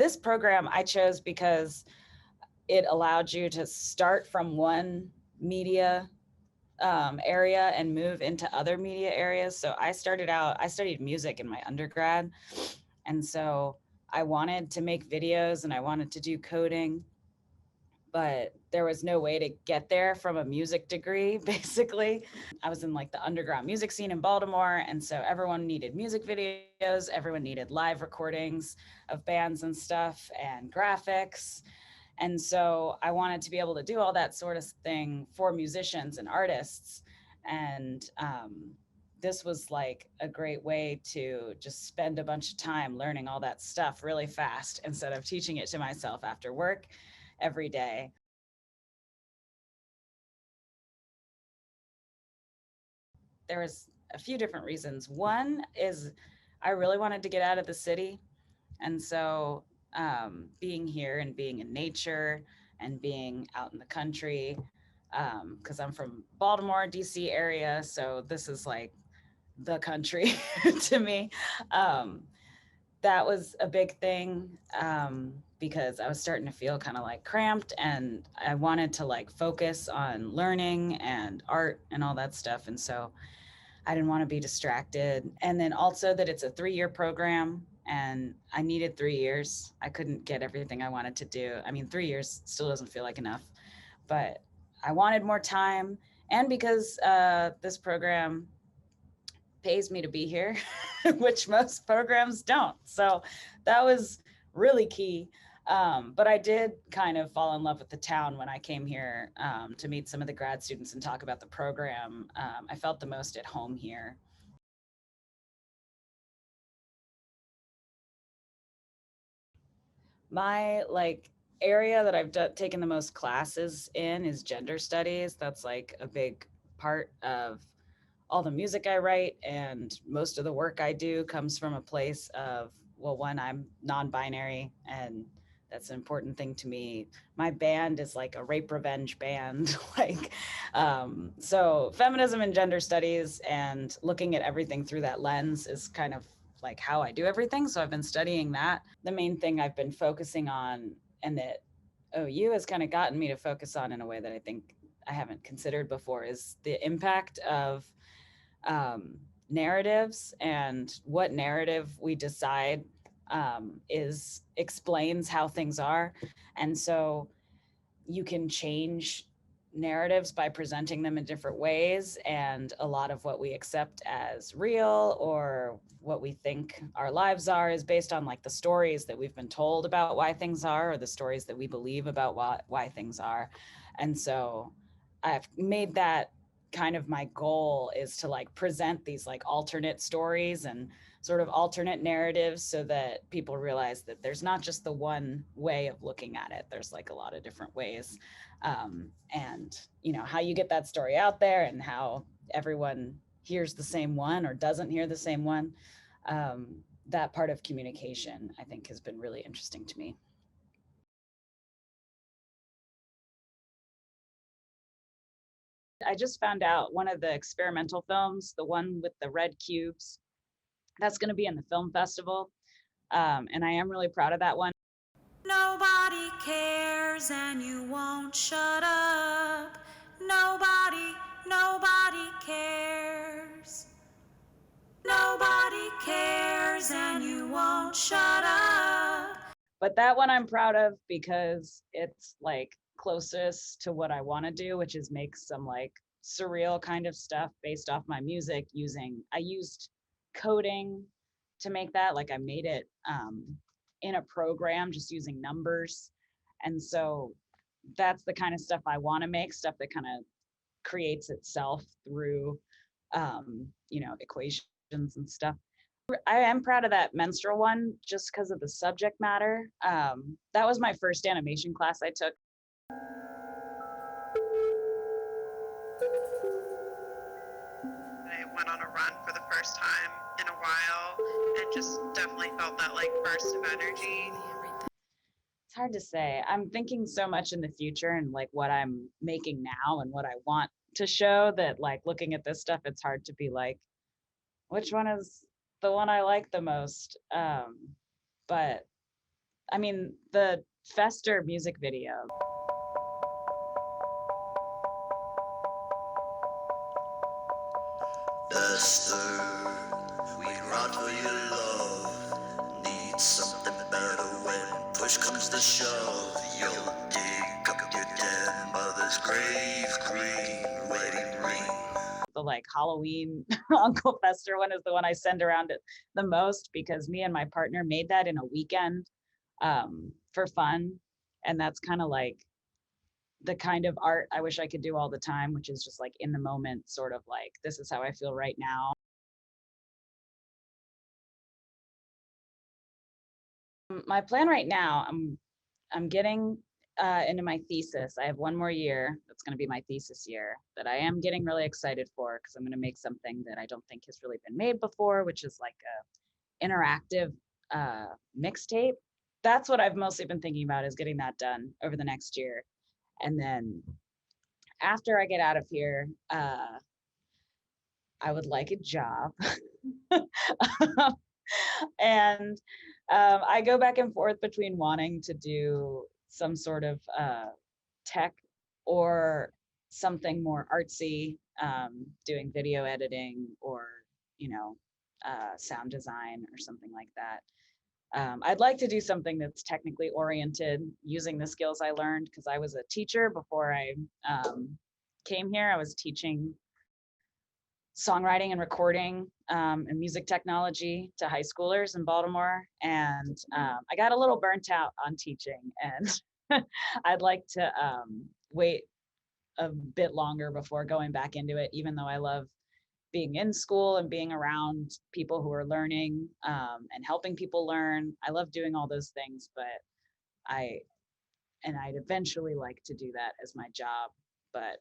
this program I chose because it allowed you to start from one media area and move into other media areas. So I studied music in my undergrad. And so I wanted to make videos and I wanted to do coding, but there was no way to get there from a music degree, basically. I was in like the underground music scene in Baltimore. And so everyone needed music videos, everyone needed live recordings of bands and stuff and graphics. And so I wanted to be able to do all that sort of thing for musicians and artists. And this was like a great way to just spend a bunch of time learning all that stuff really fast instead of teaching it to myself after work every day. There was a few different reasons. One is I really wanted to get out of the city. And so being here and being in nature and being out in the country, because I'm from Baltimore, DC area. So this is like the country to me. Um, that was a big thing because I was starting to feel kind of like cramped and I wanted to like focus on learning and art and all that stuff. And so I didn't want to be distracted. And then also that it's a 3-year program and I needed 3 years. I couldn't get everything I wanted to do. I mean, 3 years still doesn't feel like enough, but I wanted more time. And because this program pays me to be here, which most programs don't. So that was really key. But I did kind of fall in love with the town when I came here to meet some of the grad students and talk about the program. I felt the most at home here. My like area that I've taken the most classes in is gender studies. That's like a big part of all the music I write, and most of the work I do comes from a place of, well, one, I'm non-binary, and that's an important thing to me. My band is like a rape revenge band, like, so feminism and gender studies and looking at everything through that lens is kind of like how I do everything. So I've been studying that. The main thing I've been focusing on, and that OU has kind of gotten me to focus on in a way that I think I haven't considered before, is the impact of narratives and what narrative we decide is explains how things are. And so you can change narratives by presenting them in different ways. And a lot of what we accept as real or what we think our lives are is based on like the stories that we've been told about why things are, or the stories that we believe about why things are. And so I've made that kind of my goal, is to like present these like alternate stories and sort of alternate narratives so that people realize that there's not just the one way of looking at it. There's like a lot of different ways. And you know, how you get that story out there and how everyone hears the same one or doesn't hear the same one. That part of communication, I think, has been really interesting to me. I just found out one of the experimental films, the one with the red cubes, that's going to be in the film festival. And I am really proud of that one. Nobody cares and you won't shut up. Nobody cares. Nobody cares and you won't shut up. But that one I'm proud of because it's like closest to what I want to do, which is make some like surreal kind of stuff based off my music. I used coding to make that. Like I made it in a program just using numbers. And so that's the kind of stuff I want to make, stuff that kind of creates itself through you know, equations and stuff. I am proud of that menstrual one just because of the subject matter. That was my first animation class I took. I went on a run for the first time in a while and just definitely felt that like burst of energy. It's hard to say. I'm thinking so much in the future and like what I'm making now and what I want to show, that like looking at this stuff, it's hard to be like, which one is the one I like the most? But I mean, the Fester music video. Esther, we ride for your love. Need something better when push comes to shove. You'll dig up your dead mother's grave, green wedding ring. The like Halloween Uncle Fester one is the one I send around it the most because me and my partner made that in a weekend for fun. And that's kind of like the kind of art I wish I could do all the time, which is just like in the moment, sort of like, this is how I feel right now. My plan right now, I'm getting into my thesis. I have one more year. That's going to be my thesis year that I am getting really excited for because I'm going to make something that I don't think has really been made before, which is like a interactive mixtape. That's what I've mostly been thinking about is getting that done over the next year. And then after I get out of here, I would like a job. And I go back and forth between wanting to do some sort of tech or something more artsy, doing video editing or, you know, sound design or something like that. I'd like to do something that's technically oriented using the skills I learned because I was a teacher before I came here. I was teaching songwriting and recording and music technology to high schoolers in Baltimore. And I got a little burnt out on teaching and I'd like to wait a bit longer before going back into it, even though I love being in school and being around people who are learning and helping people learn. I love doing all those things, but I, and I'd eventually like to do that as my job, but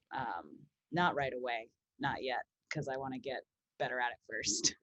not right away, not yet, because I want to get better at it first.